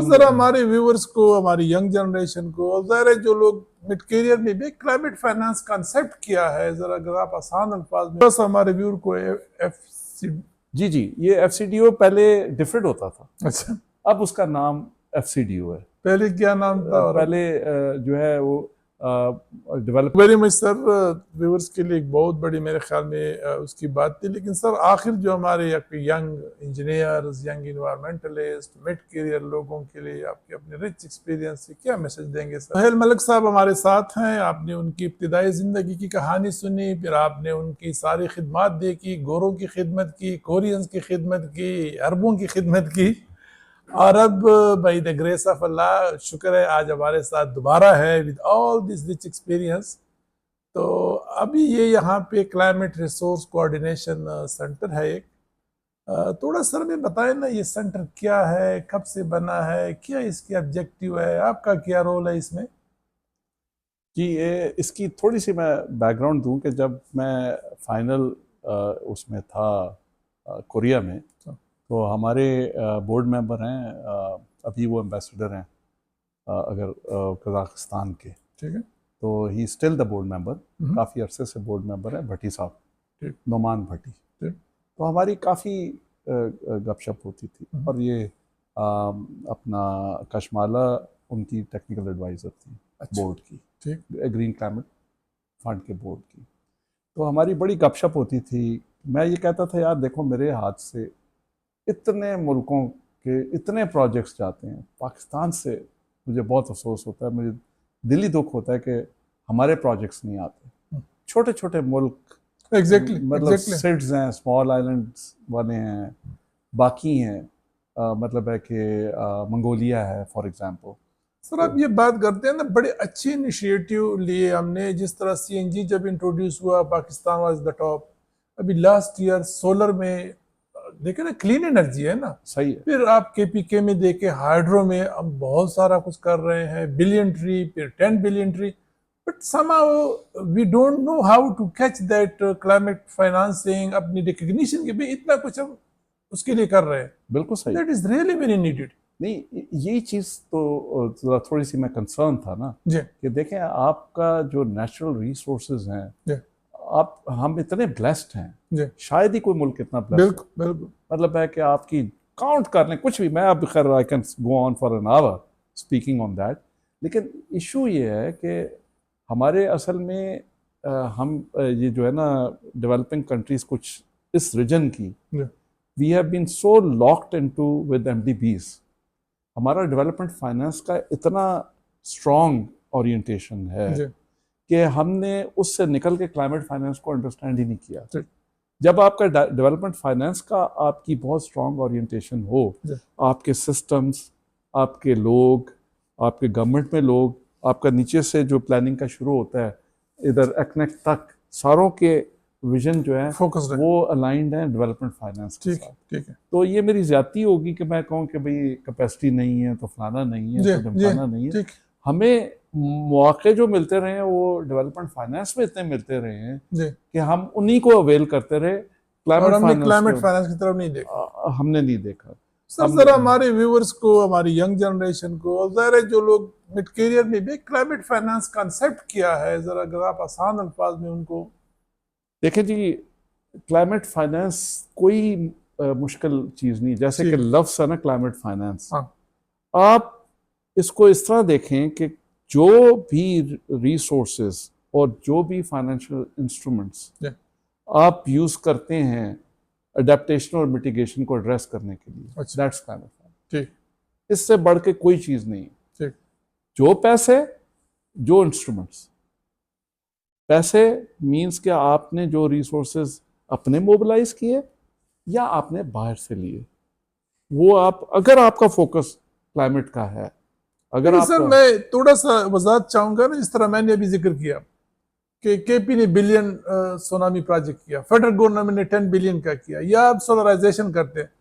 जरा हमारे व्यूअर्स को, हमारी यंग जनरेशन को, और ज़ाहिर है जो लोग मिड करियर में भी क्लाइमेट फाइनेंस कंसेप्ट किया है, जरा अगर आप आसान अल्फाज में बस हमारे व्यूअर को एफ जी ये एफसीडीओ पहले डिफरेंट होता था। अच्छा, अब उसका नाम एफसीडीओ है। पहले क्या नाम था? और पहले जो है वो develop very much sir, viewers के लिए एक बहुत बड़ी मेरे ख्याल में उसकी बात थी। लेकिन सर आखिर जो हमारे young engineers, young environmentalist, mid career लोगों के लिए आपके अपने रिच एक्सपीरियंस से क्या मैसेज देंगे सर? सोहेल मलिक साहब हमारे साथ हैं। आपने उनकी इब्तिदाई जिंदगी की कहानी सुनी, फिर आपने उनकी सारी खिदमत देखी, गोरों की खिदमत की, कोरियंस की खिदमत की, अरबों की खिदमत की, और अब बाई द ग्रेस ऑफ अल्लाह शुक्र है आज हमारे साथ दोबारा है with all this rich experience. तो अभी ये यहाँ पे क्लाइमेट रिसोर्स कोऑर्डिनेशन सेंटर है एक, थोड़ा सर में बताएं ना ये सेंटर क्या है, कब से बना है, क्या इसकी ऑब्जेक्टिव है, आपका क्या रोल है इसमें? कि ये इसकी थोड़ी सी मैं बैकग्राउंड दूं कि जब मैं फाइनल उसमें था कोरिया में, तो हमारे बोर्ड मेंबर हैं, अभी वो एम्बेसडर हैं अगर कजाकिस्तान के, ठीक है, तो he still the board member, काफ़ी अरसे से बोर्ड मेंबर है, भट्टी साहब, नोमान भट्टी। तो हमारी काफ़ी गपशप होती थी, और ये अपना कशमाला उनकी टेक्निकल एडवाइज़र थी। अच्छा। बोर्ड की, ठीक, ग्रीन क्लाइमेट फंड के बोर्ड की। तो हमारी बड़ी गपशप होती थी। मैं ये कहता था यार देखो मेरे हाथ से इतने मुल्कों के इतने प्रोजेक्ट्स जाते हैं, पाकिस्तान से मुझे बहुत अफसोस होता है, मुझे दिली दुख होता है कि हमारे प्रोजेक्ट्स नहीं आते। छोटे छोटे मुल्क, मतलब सिड्स हैं, स्मॉल आइलैंड्स वाले हैं, बाकी हैं, मतलब है कि मंगोलिया है फॉर एग्जांपल। सर आप ये बात करते हैं ना, बड़े अच्छे इनिशिएटिव लिए हमने। जिस तरह सीएनजी जब इंट्रोड्यूस हुआ, पाकिस्तान वाज द टॉप। अभी लास्ट ईयर सोलर में देखे ना, क्लीन एनर्जी है ना, सही है। फिर आप केपीके में देखे, हाइड्रो में हम बहुत सारा कुछ कर रहे हैं, बिलियन ट्री, फिर 10 billion tree, but somehow we don't know how to catch that climate financing, अपनी रिकग्निशन के भी इतना कुछ हम उसके लिए कर रहे हैं। बिल्कुल सही। That is really very needed. नहीं, यही चीज़ तो थोड़ी सी मैं कंसर्न था ना जी, कि देखें आपका जो नेचुरल रिसोर्सेज हैं, आप हम इतने ब्लेस्ड हैं, शायद ही कोई मुल्क इतना ब्लेस्ड। बिल्कुल बिल्कुल। मतलब है कि आपकी काउंट कर लें कुछ भी, मैं अब खैर I can go on for an hour speaking on that, लेकिन इशू ये है कि हमारे असल में हम ये जो है ना डेवलपिंग कंट्रीज कुछ इस रीजन की, we have been so locked into with MDBs. हमारा डेवलपमेंट फाइनेंस का इतना स्ट्रॉन्ग ओरिएंटेशन है कि हमने उससे निकल के क्लाइमेट फाइनेंस को अंडरस्टैंड ही नहीं किया। जब आपका डेवलपमेंट फाइनेंस का आपकी बहुत स्ट्रॉन्ग ओरिएंटेशन हो, आपके सिस्टम्स, आपके लोग, आपके गवर्नमेंट में लोग, आपका नीचे से जो प्लानिंग का शुरू होता है इधर एक्नेक्ट तक, सारों के विजन जो है फोकस वो अलाइंड है डेवलपमेंट फाइनेंस के साथ। ठीक है। तो ये मेरी ज्यादती होगी कि मैं कहूँ कि भाई कैपेसिटी नहीं है तो फलाना नहीं है तो ढमकाना नहीं है। हमें मौके जो मिलते रहे वो डेवलपमेंट फाइनेंस में इतने मिलते रहे हैं कि हम उन्हीं को अवेल करते रहे। क्लाइमेट फाइनेंस की तरफ नहीं देखा, हमने नहीं देखा। सर जरा हमारे व्यूअर्स को, हमारी यंग जनरेशन को, और ज़ाहिर है जो लोग मिड करियर में भी क्लाइमेट फाइनेंस कंसेप्ट किया है, जरा अगर आप आसान अल्फाज में उनको देखें। जी, क्लाइमेट फाइनेंस कोई मुश्किल चीज़ नहीं, जैसे कि लफ्ज़ है ना क्लाइमेट फाइनेंस। आप इसको इस तरह देखें कि जो भी रिसोर्सेज और जो भी फाइनेंशियल इंस्ट्रूमेंट्स आप यूज़ करते हैं अडेप्टेशन और मिटिगेशन को एड्रेस करने के लिए, दैट्स क्लाइमेट फाइनेंस। इससे बढ़ के कोई चीज़ नहीं। जो पैसे, जो इंस्ट्रूमेंट्स, पैसे मीन्स कि आपने जो रिसोर्सेज अपने मोबिलाइज किए या आपने बाहर से लिए, वो आप, अगर आपका फोकस क्लाइमेट का है, अगर आप सर मैं थोड़ा सा वजाहत चाहूंगा ना, जिस तरह मैंने अभी जिक्र किया कि केपी ने बिलियन सोनामी प्रोजेक्ट किया, फेडरल गवर्नमेंट ने 10 बिलियन का किया, या आप सोलराइजेशन करते हैं।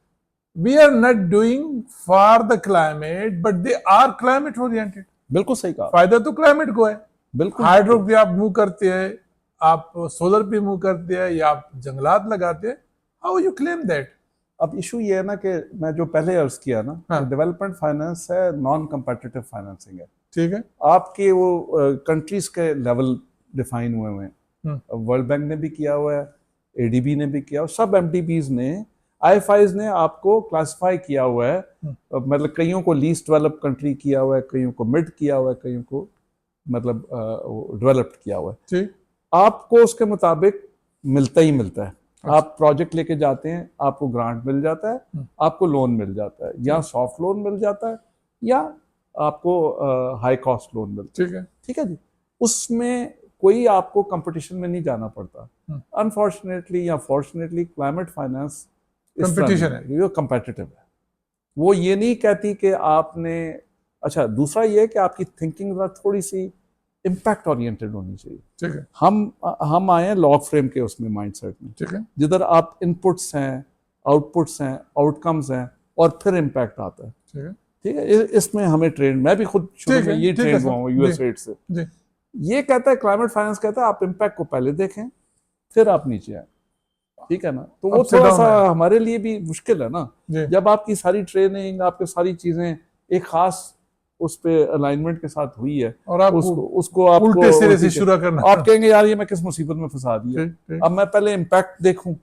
We are not doing for the climate but they are climate oriented. बिल्कुल सही कहा। फायदा तो क्लाइमेट को है। बिल्कुल। हाइड्रो पे आप मूव करते हैं, आप सोलर पे मूव करते हैं, या आप जंगलात लगाते हैं। How you claim that? अब इशू ये है ना कि मैं जो पहले अर्ज किया ना, डेवलपमेंट फाइनेंस है, नॉन कम्पिटिटिव फाइनेंसिंग है। ठीक है, आपके वो कंट्रीज के लेवल डिफाइन हुए हैं, वर्ल्ड बैंक ने भी किया हुआ है, एडीबी ने भी किया, और सब एमडीबीज ने, आईएफआईज ने आपको क्लासिफाई किया हुआ है। मतलब कईयों को लीस्ट डेवलप कंट्री किया हुआ है, कईयों को मिड किया हुआ है, कईयों को मतलब डेवलप्ड किया हुआ है। ठीक, आपको उसके मुताबिक मिलता ही मिलता है। आप प्रोजेक्ट लेके जाते हैं, आपको ग्रांट मिल जाता है, आपको लोन मिल जाता है, या सॉफ्ट लोन मिल जाता है या आपको हाई कॉस्ट लोन मिलता है। ठीक है जी, उसमें कोई आपको कंपटीशन में नहीं जाना पड़ता। अनफॉर्चुनेटली या फॉर्चुनेटली क्लाइमेट फाइनेंस कंपटीशन है, ये कम्पिटिटिव है। वो ये नहीं कहती कि आपने, अच्छा दूसरा ये है कि आपकी थिंकिंग थोड़ी सी इम्पैक्ट ओरिएंटेड होनी चाहिए। ठीक है, हम आए हैं लॉ फ्रेम के उसमें माइंडसेट में। ठीक है, जिधर आप इनपुट्स हैं, आउटपुट्स हैं, आउटकम्स हैं, और फिर इम्पैक्ट आता है। ठीक है, ठीक है, इसमें हमें ट्रेन, मैं भी खुद शुरू में ये ट्रेन हुआ हूँ यूएसएड से। ये कहता है, क्लाइमेट फाइनेंस कहता है आप इम्पैक्ट को पहले देखें फिर आप नीचे आए। ठीक है ना, तो वो थोड़ा सा हमारे लिए भी मुश्किल है ना, जब आपकी सारी ट्रेनिंग, आपकी सारी चीजें एक खास उस पे अलाइनमेंट के साथ हुई है, और आप उसको उल्टे सिरे से शुरू करना, आप कहेंगे यार ये मैं किस मुसीबत में फंसा दिया। अब मैं पहले इम्पैक्ट देखूं,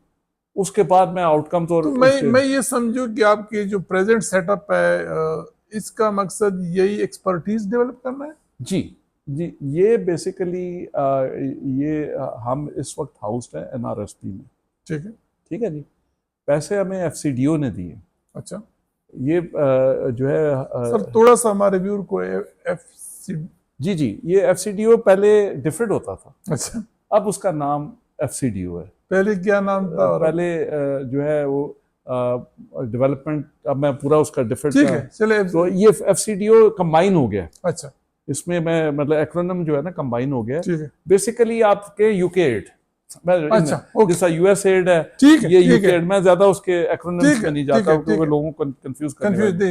उसके बाद मैं आउटकम। तो मैं ये समझू कि आपकी जो प्रेजेंट सेटअप है, इसका मकसद यही एक्सपर्टीज डेवलप करना है। जी जी, ये बेसिकली ये हम इस वक्त हाउस्ड है एनआरएसपी में। ठीक है, ठीक है जी, पैसे हमें एफसीडीओ ने दिए। अच्छा, ये जो है सर थोड़ा सा हमारे व्यूअर को जी, ये एफसीडीओ पहले डिफरेंट होता था। अच्छा, अब उसका नाम एफसीडीओ है। पहले क्या नाम था? पहले जो है वो डेवलपमेंट, अब मैं पूरा उसका डिफरेंट, ठीक है, चले, तो ये एफसीडीओ कंबाइन हो गया। अच्छा, इसमें मैं मतलब एक्रोनिम जो है ना कंबाइन हो गया। ठीक है, बेसिकली आपके यूके एड, अच्छा, जैसा यूएस एड है, ठीक है, ये यूके एड, मैं ज्यादा उसके एक्रोनिम्स में नहीं जाता क्योंकि लोगों को कंफ्यूज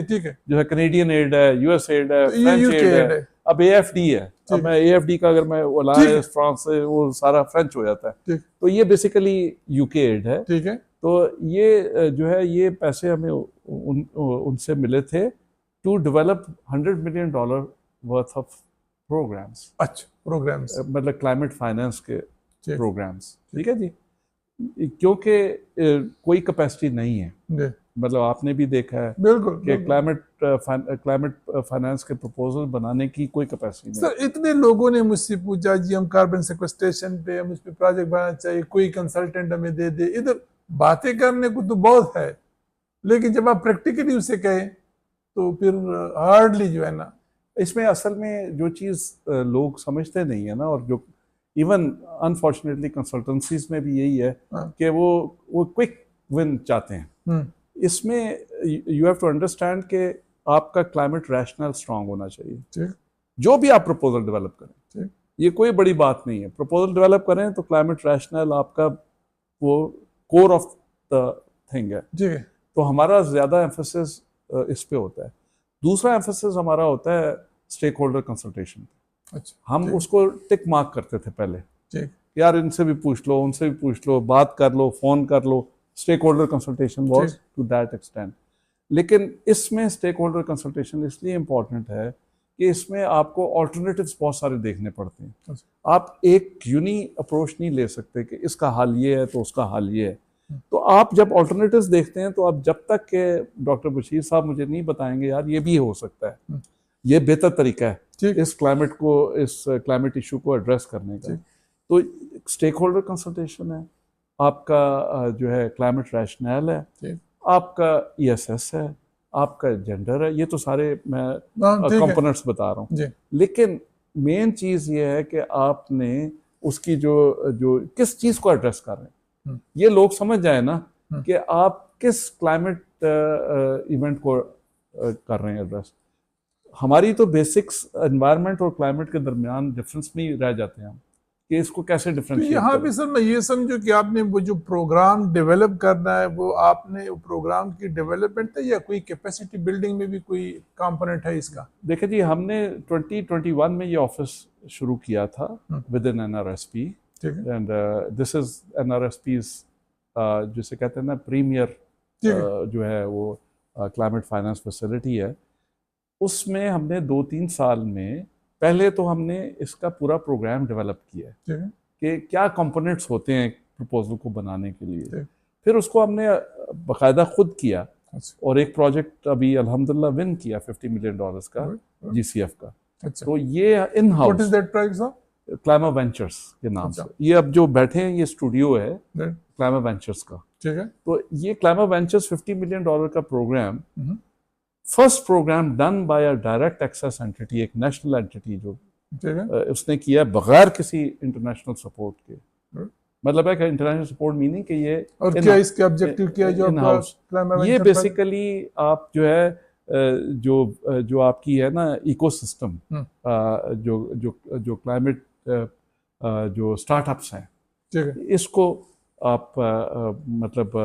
ठीक है, जो है कनेडियन एड है, यूएस एड है, फ्रेंच एड है, अब एएफडी है। अब मैं एएफडी का अगर मैं अलायंस फ्रांस से, वो सारा फ्रेंच हो जाता है। तो ये बेसिकली यूके एड है। ठीक है, तो ये जो है ये पैसे हमें उनसे मिले थे to develop $100 million worth of programmes. अच्छा, प्रोग्राम्स मतलब क्लाइमेट फाइनेंस के प्रोग्राम्स। ठीक है जी, क्योंकि कोई कैपेसिटी नहीं है। मतलब आपने भी देखा है बिल्कुल कि क्लाइमेट फाइनेंस के प्रपोजल बनाने की कोई कैपेसिटी नहीं। सर इतने लोगों ने मुझसे पूछा जी हम कार्बन सेक्वेस्ट्रेशन पे, हम इस पे प्रोजेक्ट बनाना चाहिए, कोई कंसल्टेंट हमें दे दे। इधर बातें करने को तो बहुत है, लेकिन जब आप प्रैक्टिकली उसे कहें तो फिर हार्डली जो है ना, इसमें असल में जो चीज़ लोग समझते नहीं है ना, और जो इवन अनफॉर्चुनेटली कंसल्टेंसीज में भी यही है कि वो क्विक विन चाहते हैं। इसमें यू हैव टू अंडरस्टैंड कि आपका क्लाइमेट रैशनल स्ट्रांग होना चाहिए। जो भी आप प्रपोजल डेवलप करें, ये कोई बड़ी बात नहीं है, प्रपोजल डेवलप करें तो क्लाइमेट रैशनल आपका वो कोर ऑफ द थिंग है। तो हमारा ज्यादा एम्फेसिस इस पे होता है। दूसरा एम्फेसिस हमारा होता है स्टेक होल्डर कंसल्टेशन। अच्छा, हम उसको टिक मार्क करते थे पहले, यार इनसे भी पूछ लो, उनसे भी पूछ लो, बात कर लो, फोन कर लो। Stakeholder consultation was to that extent. लेकिन इसमें स्टेक होल्डर कंसल्टेशन इसलिए इंपॉर्टेंट है कि इसमें आपको ऑल्टरनेटिव्स बहुत सारे देखने पड़ते हैं। आप एक यूनी अप्रोच नहीं ले सकते कि इसका हल ये है तो उसका हल ये है। तो आप जब ऑल्टरनेटिव्स देखते हैं, तो आप जब तक के डॉक्टर बशीर साहब मुझे नहीं बताएंगे यार ये भी हो सकता है, ये बेहतर तरीका है इस क्लाइमेट इशू को एड्रेस करने का, तो स्टेक होल्डर कंसल्टेशन है, आपका जो है क्लाइमेट रैशनल है, आपका ESS है, आपका जेंडर है। ये तो सारे मैं कंपोनेंट्स बता रहा हूँ। लेकिन मेन चीज ये है कि आपने उसकी जो किस चीज को एड्रेस कर रहे हैं, ये लोग समझ जाए ना कि आप किस क्लाइमेट इवेंट को कर रहे हैं एड्रेस। हमारी तो बेसिक्स एनवायरनमेंट और क्लाइमेट के दरमियान डिफरेंस में ही रह जाते हैं हम कि इसको कैसे डिफरेंशिएट तो यहाँ पे सर मैं ये समझू कि आपने वो जो प्रोग्राम डेवलप करना है, वो आपने प्रोग्राम की डेवलपमेंट है या कोई कैपेसिटी बिल्डिंग में भी कोई कंपोनेंट है इसका? देखिए जी, हमने 2021 में ये ऑफिस शुरू किया था with in NRSP, and this is NRSP's जिसे कहते हैं ना प्रीमियर जो है वो क्लाइमेट फाइनेंस फैसिलिटी है, उसमें हमने 2-3 साल में पहले तो हमने इसका पूरा प्रोग्राम डेवलप किया है कि क्या कंपोनेंट्स होते हैं प्रपोजल को बनाने के लिए। फिर उसको हमने बाकायदा खुद किया और एक प्रोजेक्ट अभी अल्हम्दुलिल्लाह विन किया $50 मिलियन का GCF का। तो ये इन हाउस क्लाइमा वेंचर्स के नाम से, ये अब जो बैठे हैं ये स्टूडियो है क्लाइमा वेंचर्स का। ठीक है, तो ये क्लाइमा वेंचर्स $50 मिलियन का programme, first programme done by a direct access entity, एक नेशनल एंटिटी जो उसने किया बगैर किसी इंटरनेशनल सपोर्ट के। मतलब है कि इंटरनेशनल सपोर्ट मीनिंग कि ये और क्या इसके ऑब्जेक्टिव क्या है जो इन हाउस, ये बेसिकली आप जो है जो आपकी है ना इकोसिस्टम, जो क्लाइमेट जो स्टार्टअप्स हैं, इसको आप मतलब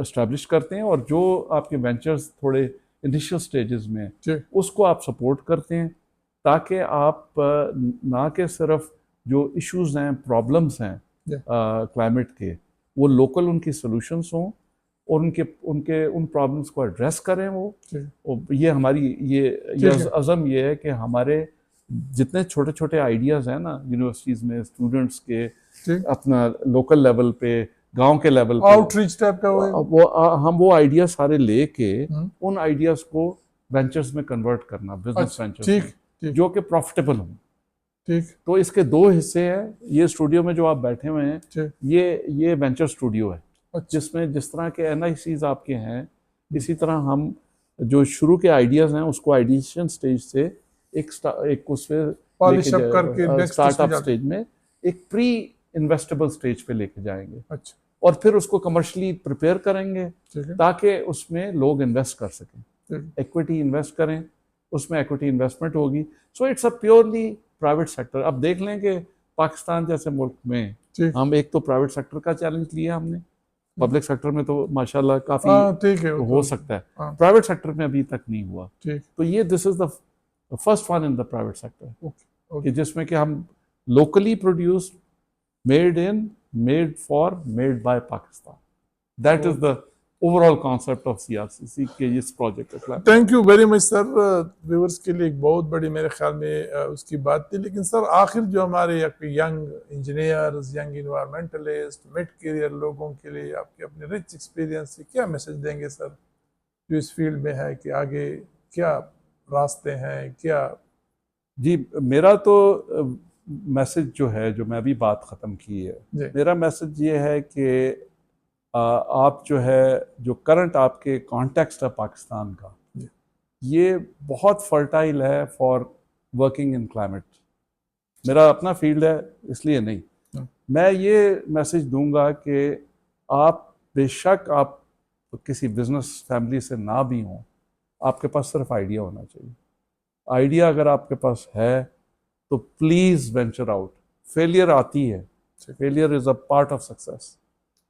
एस्टैब्लिश करते हैं, और जो आपके वेंचर्स थोड़े इनिशियल स्टेजेस में उसको आप सपोर्ट करते हैं, ताकि आप ना के सिर्फ जो इश्यूज हैं, प्रॉब्लम्स हैं क्लाइमेट के, वो लोकल उनकी सॉल्यूशंस हों और उनके उन प्रॉब्लम्स को एड्रेस करें वो। ये हमारी ये अज़म ये है कि हमारे जितने छोटे छोटे आइडियाज़ हैं ना यूनिवर्सिटीज़ में स्टूडेंट्स के, अपना लोकल लेवल पे, गांव के लेवल पे, आउटरीच टाइप का हम वो आइडिया सारे लेके उन आइडियाज़ को वेंचर्स में कन्वर्ट करना, बिजनेस वेंचर्स में, जो कि प्रॉफिटेबल हों। ठीक, तो इसके 2 हिस्से हैं। ये स्टूडियो में जो आप बैठे हुए हैं, ये वेंचर स्टूडियो है, जिसमें जिस तरह के NICs आपके हैं, इसी तरह हम जो शुरू के आइडियाज हैं उसको आइडिएशन स्टेज से एक उससे स्टार्टअप स्टेज में एक प्री इन्वेस्टेबल स्टेज पे लेके जाएंगे। अच्छा, और फिर उसको कमर्शियली प्रिपेयर करेंगे ताकि उसमें लोग इन्वेस्ट कर सकें, इक्विटी इन्वेस्ट करें, उसमें इक्विटी इन्वेस्टमेंट होगी। So it's a purely private sector. अब देख लें कि पाकिस्तान जैसे मुल्क में हम एक तो प्राइवेट सेक्टर का चैलेंज लिया हमने, पब्लिक सेक्टर में तो माशाल्लाह काफी हो सकता है, प्राइवेट सेक्टर में अभी तक नहीं हुआ। तो ये this is the first one in the private sector, जिसमें कि हम locally produced, made for, made by Pakistan, that is the overall concept of CRCC के इस प्रोजेक्ट का। Thank you very much sir. Viewers के लिए एक बहुत बड़ी मेरे ख्याल में उसकी बात थी। लेकिन सर आखिर जो हमारे young engineers, young environmentalist, mid career लोगों के लिए आपके अपने रिच एक्सपीरियंस से क्या मैसेज देंगे सर, जो इस फील्ड में है, कि आगे क्या रास्ते हैं क्या? जी, मेरा तो मैसेज जो है, जो मैं अभी बात ख़त्म की है, मेरा मैसेज ये है कि आप जो है, जो करंट आपके कॉन्टेक्स्ट है पाकिस्तान का, ये बहुत फर्टाइल है फॉर वर्किंग इन क्लाइमेट। मेरा अपना फील्ड है इसलिए नहीं, मैं ये मैसेज दूंगा कि आप बेशक आप किसी बिजनेस फैमिली से ना भी हों, आपके पास सिर्फ आइडिया होना चाहिए। आइडिया अगर आपके पास है तो प्लीज़ वेंचर आउट। फेलियर आती है, failure is a part of success.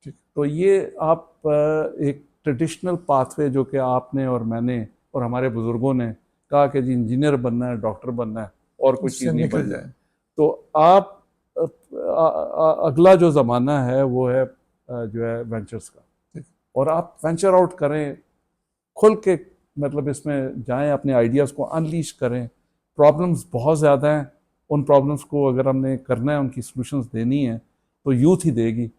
तो ये आप एक ट्रेडिशनल पाथवे जो कि आपने और मैंने और हमारे बुजुर्गों ने कहा कि जी इंजीनियर बनना है, डॉक्टर बनना है और कुछ चीज़ नहीं बनना है, तो आप अगला जो ज़माना है वो है जो है वेंचर्स का, और आप वेंचर आउट करें, खुल के मतलब इसमें जाएं, अपने आइडियाज़ को अनलीश करें। प्रॉब्लम्स बहुत ज़्यादा हैं, उन प्रॉब्लम्स को अगर हमने करना है, उनकी सॉल्यूशंस देनी है तो यूथ ही देगी,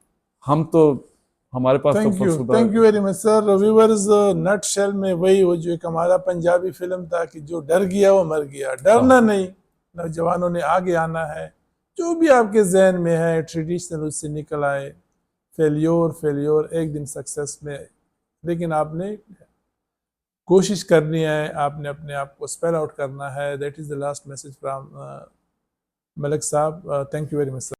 हम तो हमारे पास। Thank you very much sir. Viewers, nutshell में वही वो जो एक हमारा पंजाबी फिल्म था कि जो डर गया वो मर गया। डरना नहीं, नौजवानों ने आगे आना है, जो भी आपके जहन में है ट्रेडिशनल उससे निकल आए। फेल्योर एक दिन सक्सेस में, लेकिन आपने कोशिश करनी है, आपने अपने आप को स्पेल आउट करना है। That is the last message from Malik साहब। Thank you very much sir.